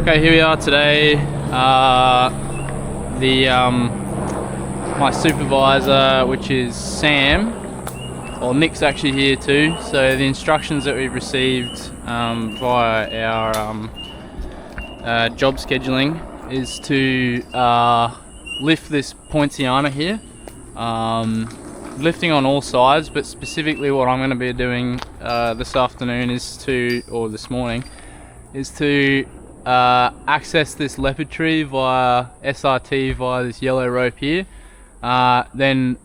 Okay, here we are today. My supervisor, which is Sam, or Nick's actually here too. So the instructions that we've received via our job scheduling is to lift this poinciana here. Lifting on all sides, but specifically what I'm going to be doing this afternoon is to, or this morning, is to access this leopard tree via SRT via this yellow rope here. Then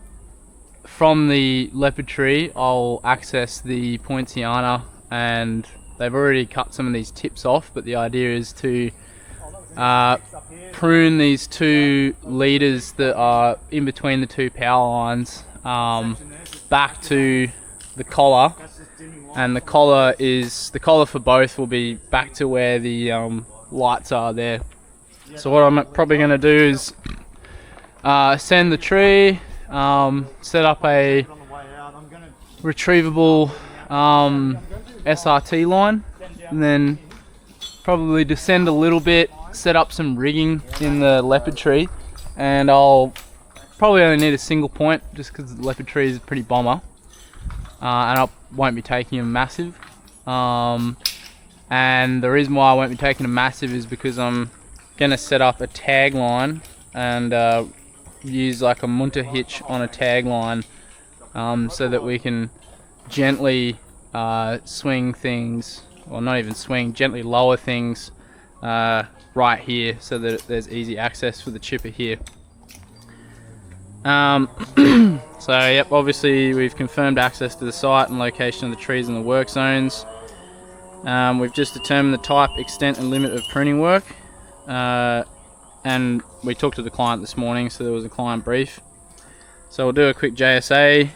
from the leopard tree I'll access the poinciana, and they've already cut some of these tips off, but the idea is to prune these two leaders that are in between the two power lines back to the collar, and the collar for both will be back to where the lights are there. So what I'm probably going to do is send the tree, set up a retrievable SRT line, and then probably descend a little bit, set up some rigging in the leopard tree, and I'll probably only need a single point just because the leopard tree is a pretty bomber, and I won't be taking a massive. And the reason why I won't be taking a massive is because I'm going to set up a tag line and use like a munter hitch on a tag line, so that we can gently swing things, or not even swing, gently lower things right here so that there's easy access for the chipper here. So yep, obviously we've confirmed access to the site and location of the trees and the work zones. We've just determined the type, extent and limit of pruning work, and we talked to the client this morning, so there was a client brief. So we'll do a quick JSA.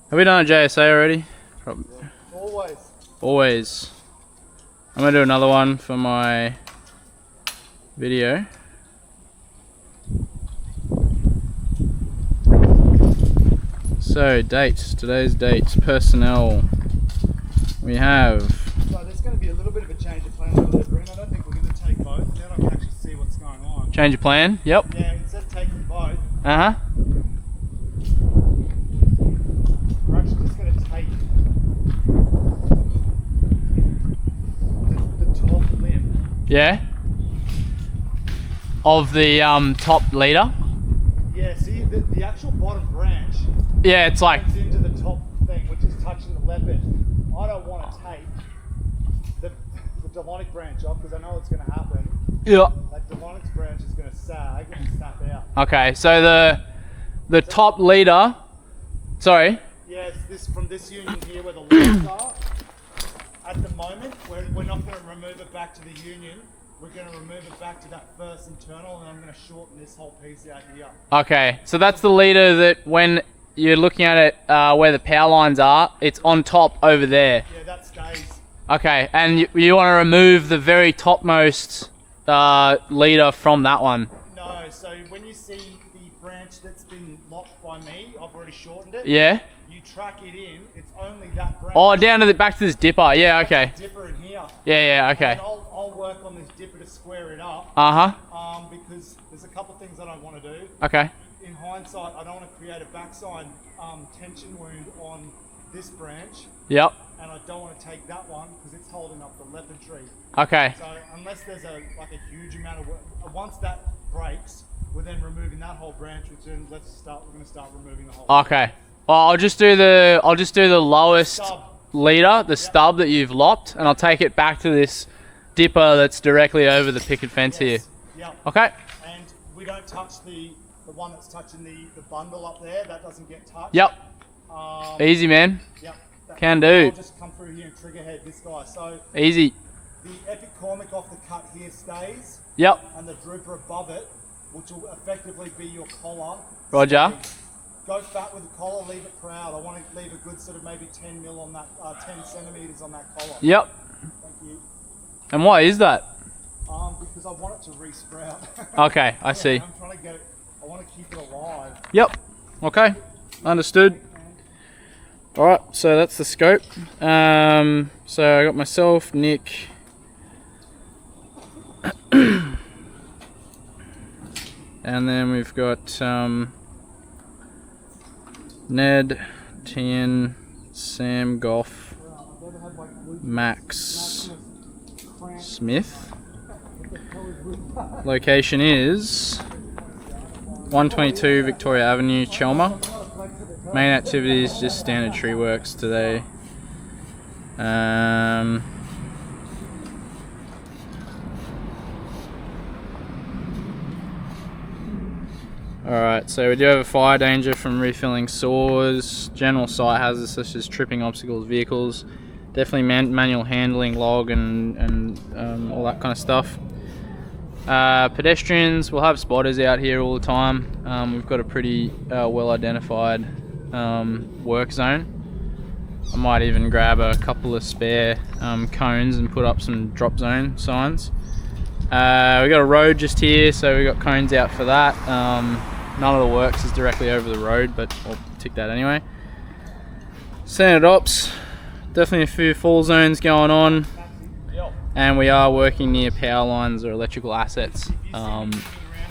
Have we done a JSA already? Probably. Always. I'm going to do another one for my video. So dates, today's dates, personnel. We have... So there's going to be a little bit of a change of plan over there, Bryn. I don't think we're going to take both. Then I can actually see what's going on. Change of plan? Yep. Yeah, instead of taking both, uh-huh, we're actually just going to take the top limb. yeah. Of the top leader? Yeah, see the actual bottom branch. Yeah, it's like... It's into the top thing, which is touching the leopard. I don't want to take the Delonix branch off because I know it's going to happen. Yeah. That Delonix branch is going to sag and snap out. Okay, so the top leader... Sorry? Yeah, it's this, from this union here where the leads are. At the moment, we're not going to remove it back to the union. We're going to remove it back to that first internal, and I'm going to shorten this whole piece out here. Okay, so that's the leader that when you're looking at it where the power lines are, it's on top over there. Yeah, that stays. Okay, and you want to remove the very topmost leader from that one? No, so when you see the branch that's been locked by me, I've already shortened it. Yeah. You track it in, it's only that branch. Oh, down to the back to this dipper. Yeah, okay. Dipper in here. Yeah, okay. And I'll work on this dipper to square it up. Because there's a couple things that I want to do. Okay. In hindsight, I don't want to create a backside tension wound on this branch. Yep. And I don't want to take that one because it's holding up the leopard tree. Okay. So unless there's a huge amount of work, once that breaks, we're then removing that whole branch, which then we're going to start removing the whole. Okay. Well, I'll just do the lowest leader, the stub that you've lopped, and I'll take it back to this dipper that's directly over the picket fence here. Yep. Okay. And we don't touch the one that's touching the bundle up there. That doesn't get touched. Yep. Easy, man. Yep. Can do. I'll just come through here and trigger head this guy. So easy. The epic cormic off the cut here stays. Yep. And the drooper above it, which will effectively be your collar. Roger. Stays. Go fat with the collar, leave it proud. I want to leave a good sort of maybe 10 mil on that, 10 centimeters on that collar. Yep. Thank you. And why is that? Because I want it to re-sprout. Okay, I see. I'm trying to get it, I want to keep it alive. Yep. Okay. Understood. Alright, so that's the scope. So I got myself, Nick, And then we've got Ned, Tien, Sam, Goff, Max, Smith. Location is 122 Victoria Avenue, Chelmer. Main activities just standard tree works today. Alright, so we do have a fire danger from refilling saws, general site hazards such as tripping obstacles, vehicles, definitely manual handling, log and all that kind of stuff. Pedestrians, we'll have spotters out here all the time. We've got a pretty well identified work zone. I might even grab a couple of spare cones and put up some drop zone signs. We got a road just here, so we got cones out for that. None of the works is directly over the road, but I'll tick that anyway. Standard ops, definitely a few fall zones going on, and we are working near power lines or electrical assets.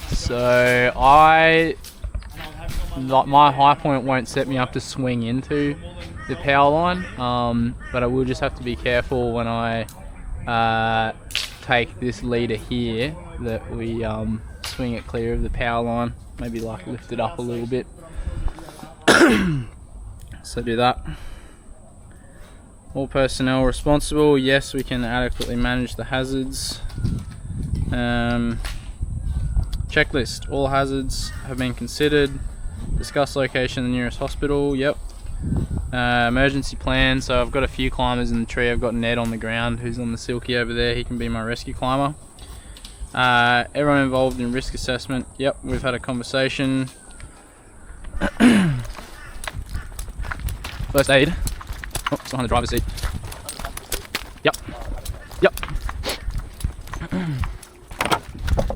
So my high point won't set me up to swing into the power line, but I will just have to be careful when I take this leader here that we swing it clear of the power line, maybe like lift it up a little bit. So do that. All personnel responsible, yes, we can adequately manage the hazards. Checklist, all hazards have been considered. Discuss location of the nearest hospital, yep. Emergency plan, so I've got a few climbers in the tree. I've got Ned on the ground who's on the silky over there, he can be my rescue climber. Everyone involved in risk assessment, yep, we've had a conversation. First aid, oh, it's behind the driver's seat. Yep, yep.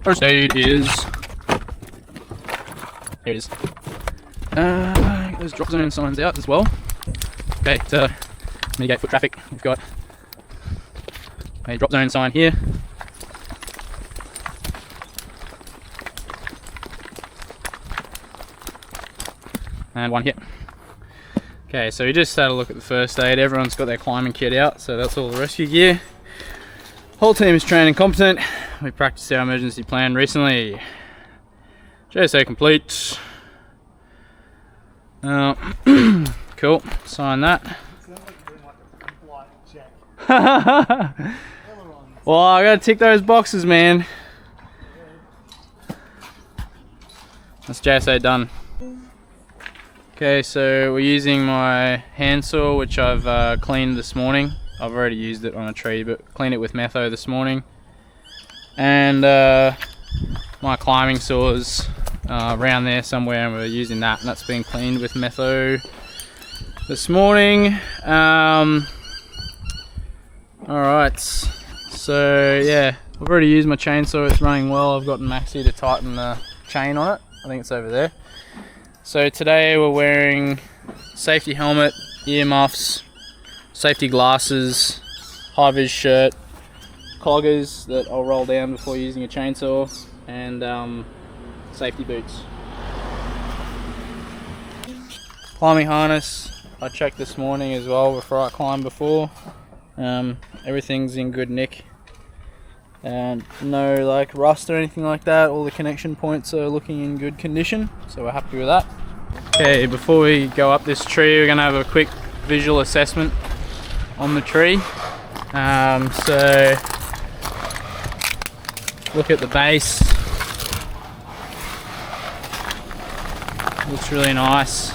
First aid is, here it is. Get those drop zone signs out as well. Okay, to mitigate foot traffic, we've got a drop zone sign here. And one here. Okay, so we just had a look at the first aid. Everyone's got their climbing kit out, so that's all the rescue gear. Whole team is trained and competent. We practiced our emergency plan recently. JSA complete. Cool, sign that. Well, I gotta tick those boxes, man. That's JSA done. Okay, so we're using my handsaw, which I've cleaned this morning. I've already used it on a tree, but cleaned it with metho this morning. And my climbing saws around there somewhere, and we're using that, and that's been cleaned with metho this morning. Alright, so yeah, I've already used my chainsaw, it's running well. I've gotten Maxi to tighten the chain on it. I think it's over there. So today we're wearing safety helmet, ear muffs, safety glasses, high-vis shirt, cloggers that I'll roll down before using a chainsaw, and safety boots. Climbing harness, I checked this morning as well before I climbed before. Everything's in good nick. No like rust or anything like that. All the connection points are looking in good condition, so we're happy with that. Okay, before we go up this tree, we're going to have a quick visual assessment on the tree. So look at the base. Looks really nice.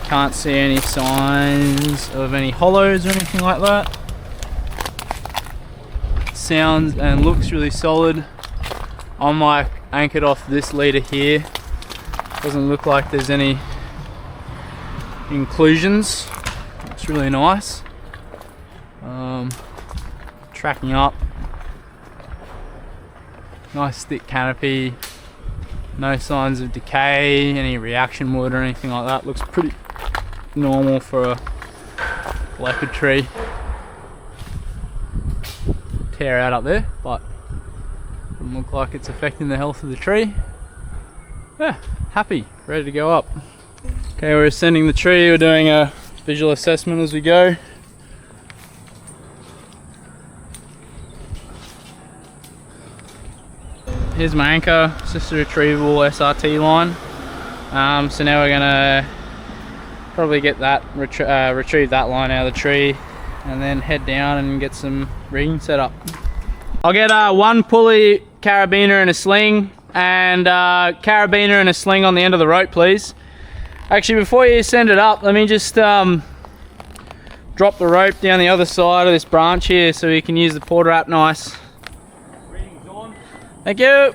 Can't see any signs of any hollows or anything like that. Sounds and looks really solid. I'm like anchored off this leader here. Doesn't look like there's any inclusions. Looks really nice. Tracking up. Nice thick canopy. No signs of decay, any reaction wood or anything like that. Looks pretty normal for a leopard tree. Tear out up there, but doesn't look like it's affecting the health of the tree. yeah, happy, ready to go up. Okay, we're ascending the tree. We're doing a visual assessment as we go. Here's my anchor. It's just a retrievable SRT line. So now we're gonna probably get that retrieve that line out of the tree, and then head down and get some rigging set up. I'll get one pulley carabiner and a sling, and carabiner and a sling on the end of the rope, please. Actually, before you send it up, let me just drop the rope down the other side of this branch here so we can use the porter wrap nice. Rigging's on. Thank you.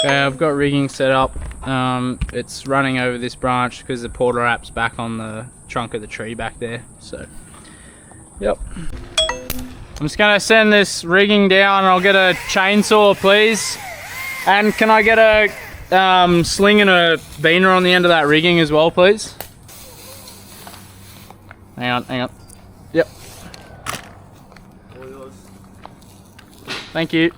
Okay, I've got rigging set up. It's running over this branch because the porter wrap's back on the trunk of the tree back there. So, yep. I'm just gonna send this rigging down, and I'll get a chainsaw, please. And can I get a sling and a beaner on the end of that rigging as well, please? Hang on. Yep. All yours. Thank you.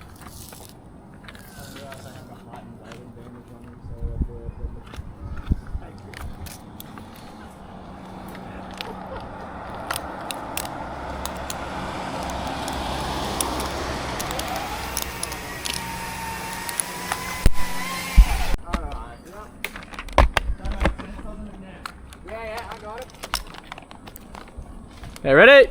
Okay, ready?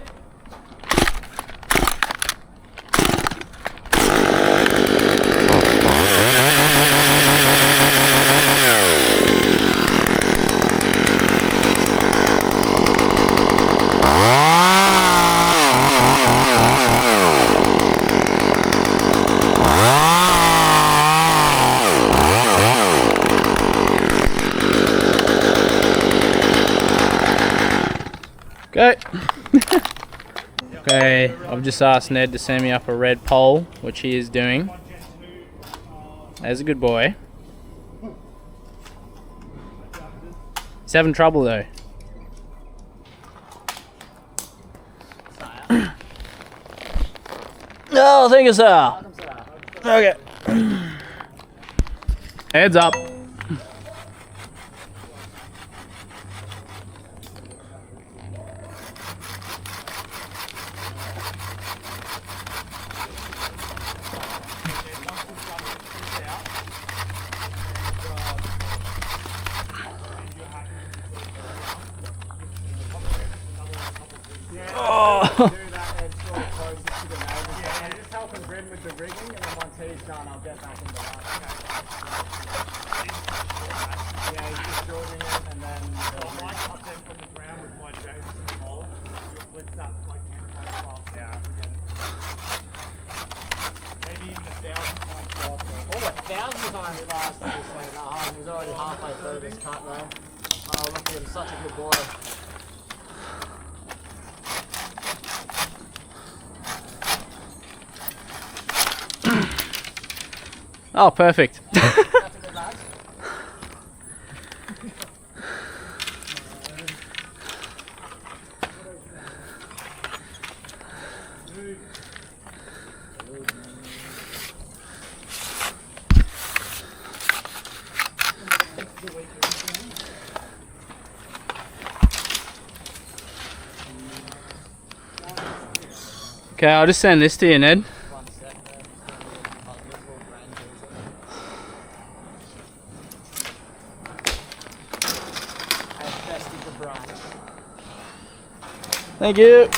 Okay. Okay, I've just asked Ned to send me up a red pole, which he is doing. There's a good boy. He's having trouble though. No, thank you, sir. Okay. Heads up. Do that and sort of close it to the neighbours. Yeah, just helping Bryn with the rigging, and then once he's done, I'll get back into that. Yeah, he's just building it, and then I might cut them from the ground with my Jason hole. With that, like, yeah. Maybe even 1,000 times faster. Oh, 1,000 times faster this way. No, he's already halfway through this cut, though. Oh, look at him, such a good boy. Oh, perfect. Okay, I'll just send this to you, Ned. Thank you.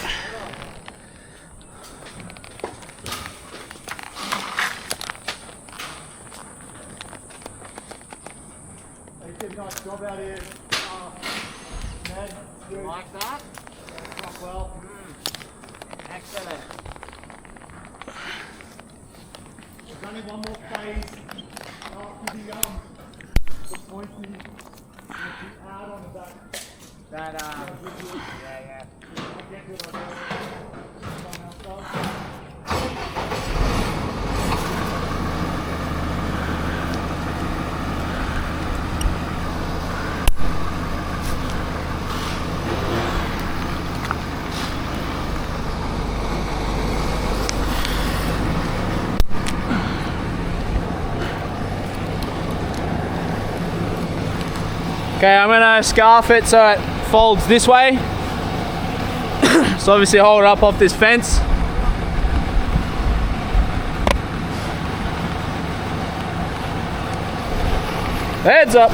They did a nice job out here. Ned, you like that? That's well. Excellent. There's only one more phase after the pointing with the add on the back. That yeah. I'll get to it on someone else does. Okay, I'm gonna scarf it so it folds this way. So obviously hold it up off this fence. Heads up.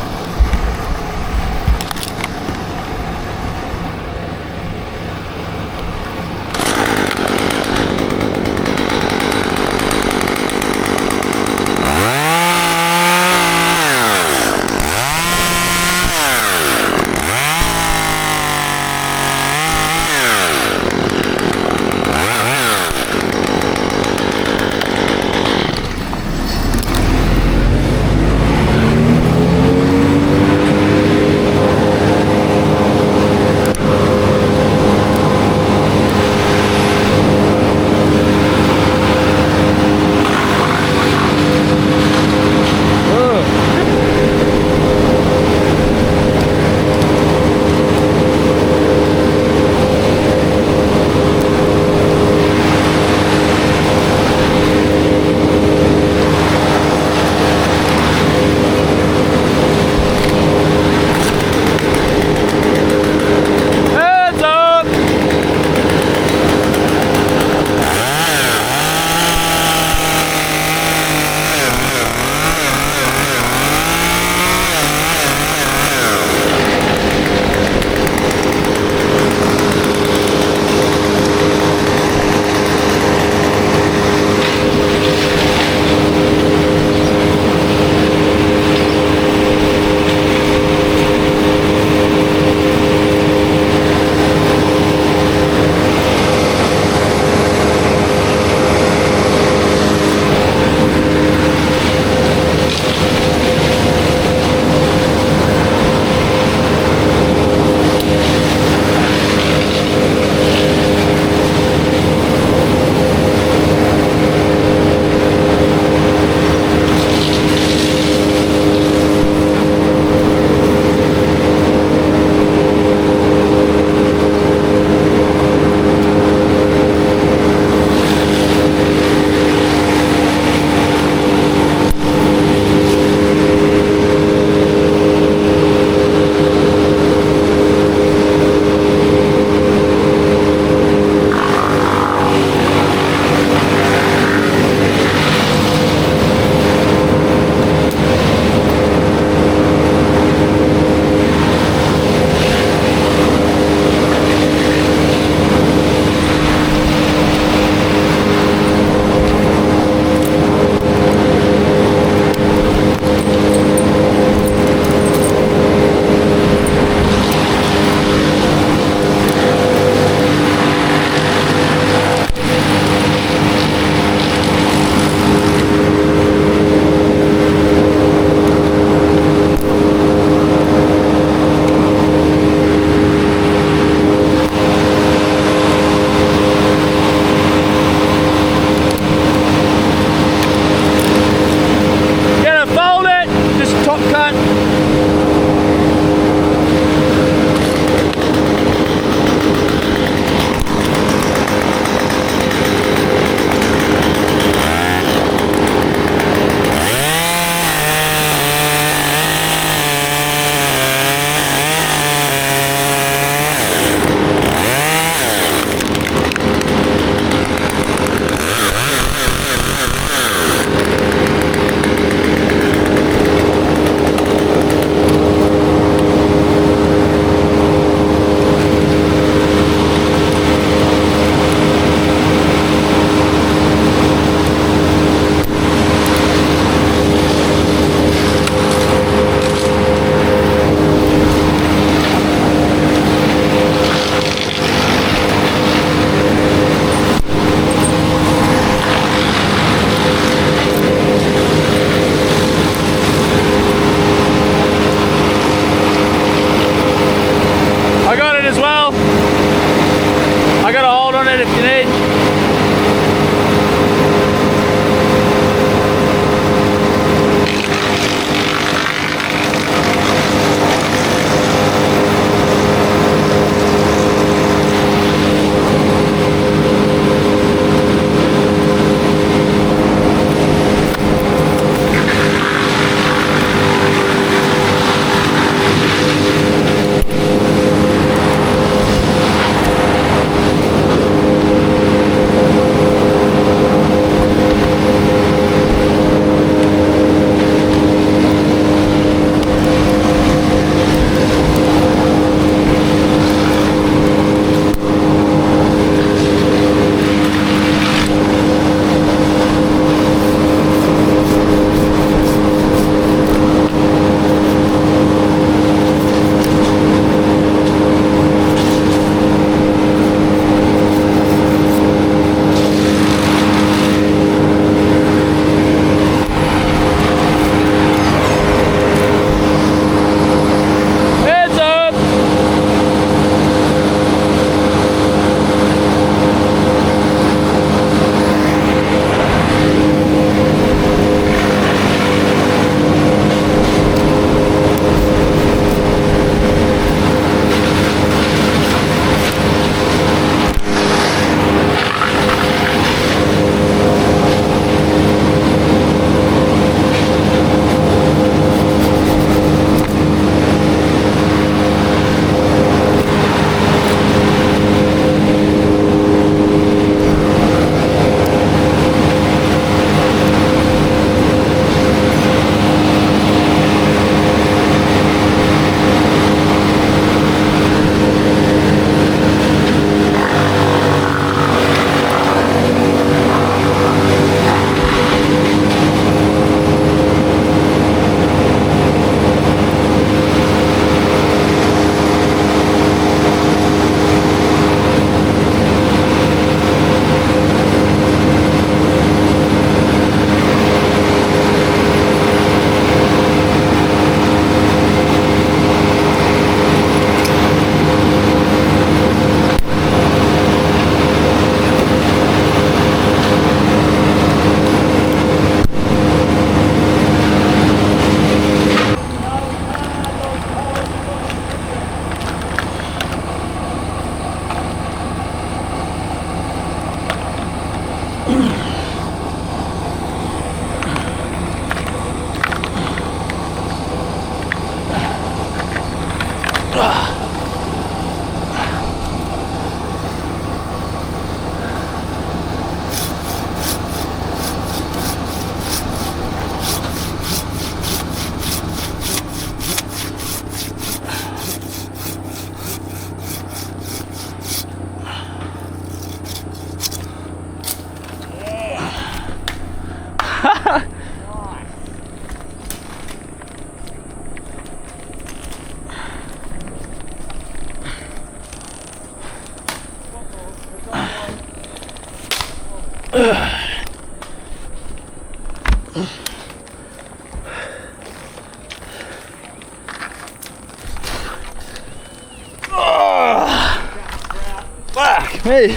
Fuck me.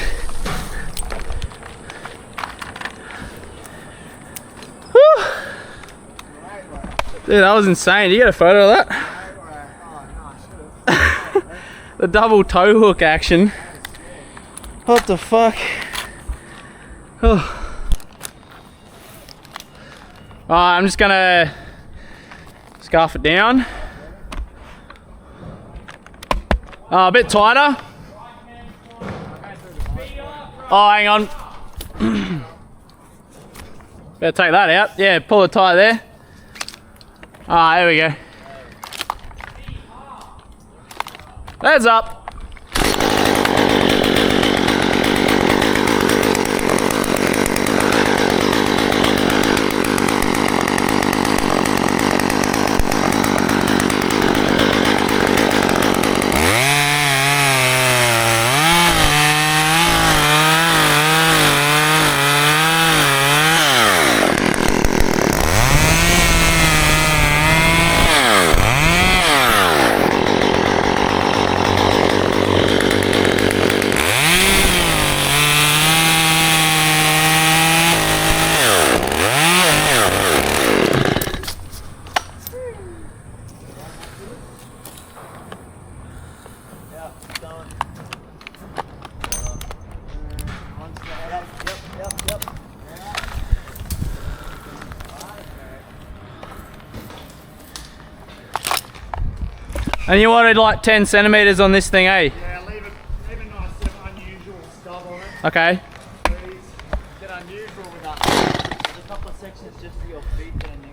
Dude, that was insane. You get a photo of that? The double toe hook action. What the fuck? Oh. Alright, I'm just gonna scarf it down. A bit tighter. Oh, hang on. Better take that out. Yeah, pull it tight there. Ah, there we go. Heads up. And you wanted like 10 centimeters on this thing, eh? Yeah, leave a nice unusual stub on it. Okay. Please. Get unusual with that. There's a couple of sections just for your feet down there.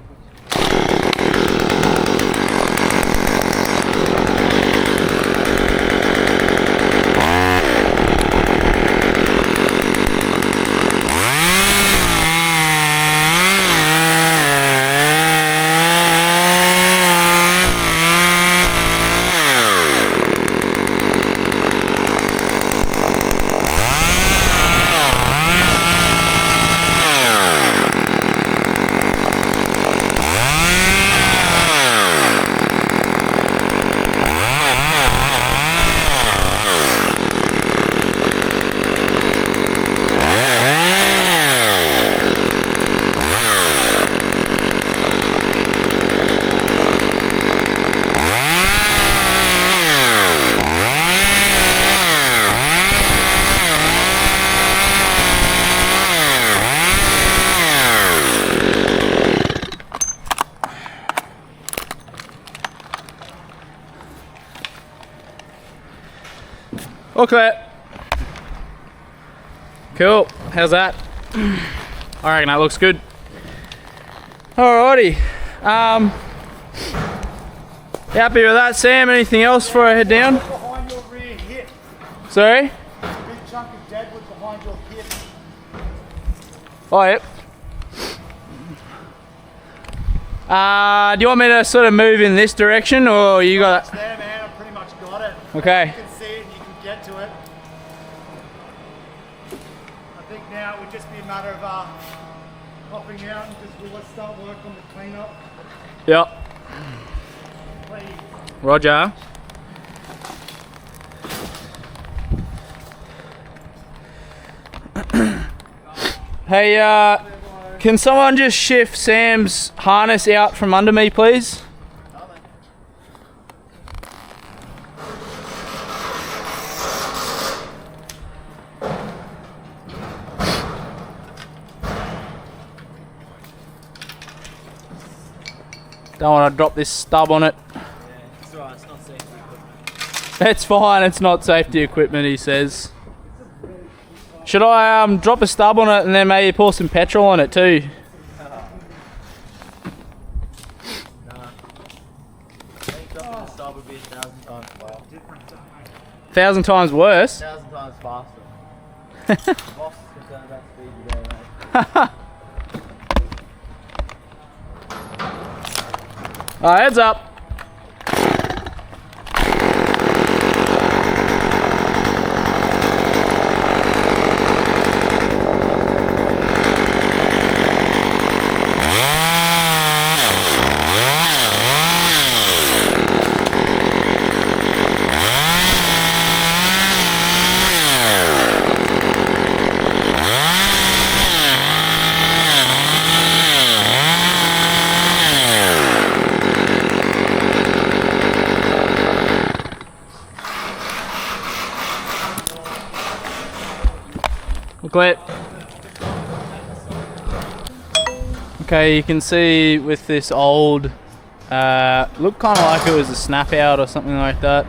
Okay. Cool. How's that? I reckon that looks good. Alrighty. Happy with that, Sam? Anything else before I head down? Behind your rear hip. Sorry? A big chunk of deadwood behind your hip. Oh, yep. Do you want me to sort of move in this direction, or you got It's there, man. I've pretty much got it. Okay. You can see it and you can get to it. I think now it would just be a matter of popping out and just let's start work on the cleanup. Yep. Please. Roger. Hey, can someone just shift Sam's harness out from under me, please? Don't want to drop this stub on it. Yeah, it's alright, it's not safety equipment. It's fine, it's not safety equipment, he says. Should I drop a stub on it and then maybe pour some petrol on it too? Nah. I think dropping the stub would be 1,000 times faster. 1,000 times worse? 1,000 times faster. Boss is concerned about speed today, mate. Heads up. Clear. Okay, you can see with this old, looked kind of like it was a snap out or something like that.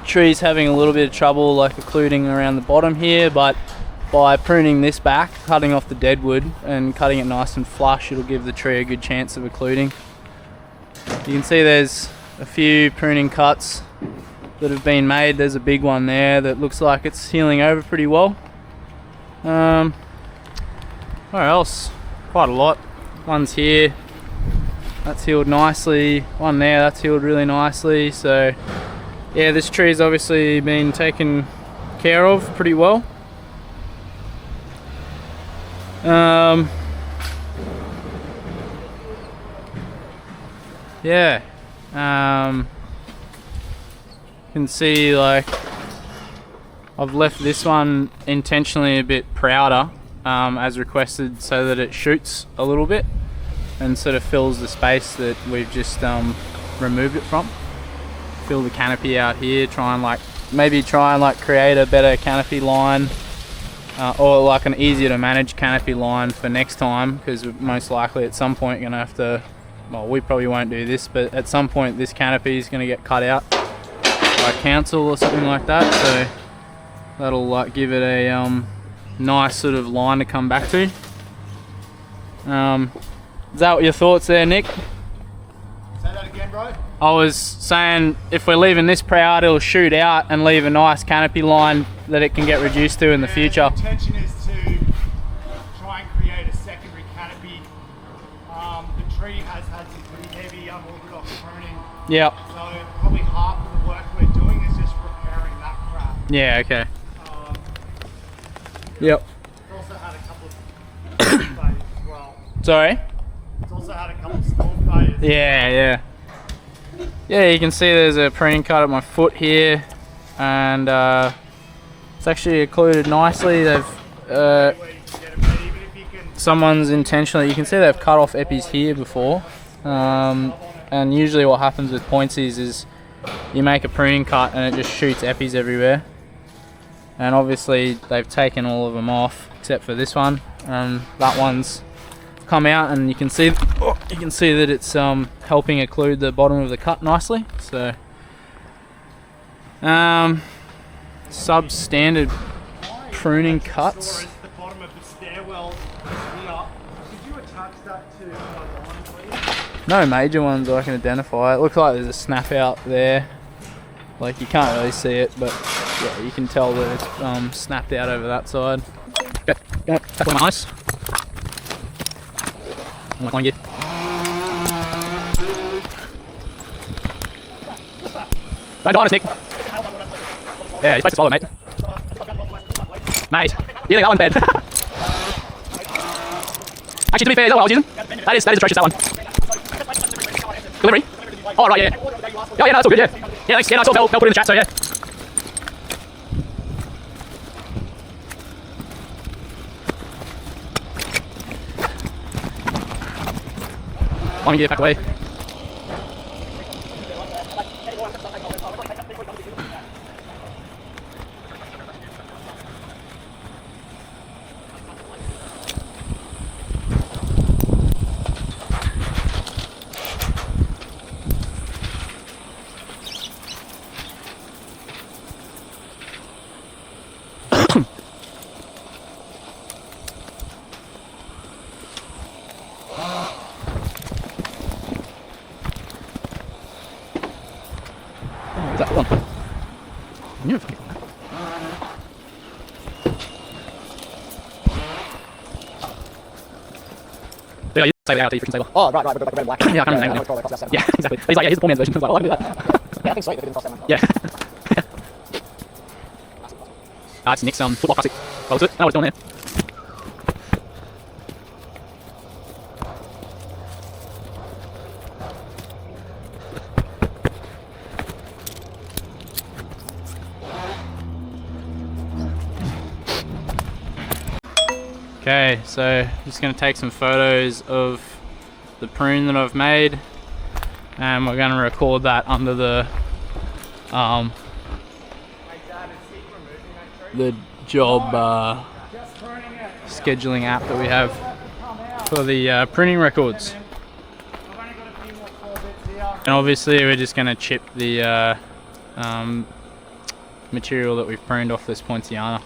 Tree's having a little bit of trouble like occluding around the bottom here, but by pruning this back, cutting off the dead wood and cutting it nice and flush, it'll give the tree a good chance of occluding. You can see there's a few pruning cuts that have been made. There's a big one there that looks like it's healing over pretty well. Where else? Quite a lot. One's here, that's healed nicely. One there, that's healed really nicely. So yeah, this tree's obviously been taken care of pretty well. Yeah. You can see like I've left this one intentionally a bit prouder as requested, so that it shoots a little bit and sort of fills the space that we've just removed it from. Fill the canopy out here, try and create a better canopy line, or like an easier to manage canopy line for next time, because most likely at some point you're gonna have to, well, we probably won't do this, but at some point this canopy is going to get cut out by council or something like that, so that'll like give it a nice sort of line to come back to. Is that what your thoughts there, Nick? Say that again, bro. I was saying if we're leaving this proud, it'll shoot out and leave a nice canopy line that it can get reduced to in the future. The intention is to try and create a secondary canopy. The tree has had some pretty heavy unorthodox pruning. Yep. So probably half of the work we're doing is just repairing that crap. Yeah, okay. Yep. It's also had a couple of failures as well. Sorry? It's also had a couple of small failures. Yeah. Yeah, you can see there's a pruning cut at my foot here, and it's actually occluded nicely. They've someone's intentionally, you can see they've cut off epis here before, and usually what happens with pointsies is you make a pruning cut and it just shoots epis everywhere, and obviously they've taken all of them off except for this one, and that one's come out, and you can see that it's helping occlude the bottom of the cut nicely. So substandard pruning cuts. The bottom of the stairwell here. Could you attach that to my line, please? No major ones I can identify. It looks like there's a snap out there. Like you can't really see it, but yeah, you can tell that it's snapped out over that side. Go, tackle my ice. I'm going to get. Don't die on us, Nick. Yeah, you're supposed to swallow, mate. Mate, you think that one's bad? Actually, to be fair, is that what I was using? That is atrocious, that one. Delivery? Oh, right, yeah. Oh, yeah, no, that's all good, yeah. Yeah, thanks. Yeah, no, I saw Bell put it in the chat, so yeah. I'm gonna get back away. Saber ART freaking saber. Oh, right, like red and black. Yeah, I can't remember the name now. Yeah, exactly. He's like, yeah, here's the poor man's version. I was like, oh, I can do that. Yeah, I think sweet that they didn't cost that much. Yeah. It's Nick's footlock classic. Well, that's it. I know what it's doing there. Okay, so just going to take some photos of the prune that I've made, and we're going to record that under the job scheduling app that we have for the printing records. And obviously we're just going to chip the material that we've pruned off this poinsettia.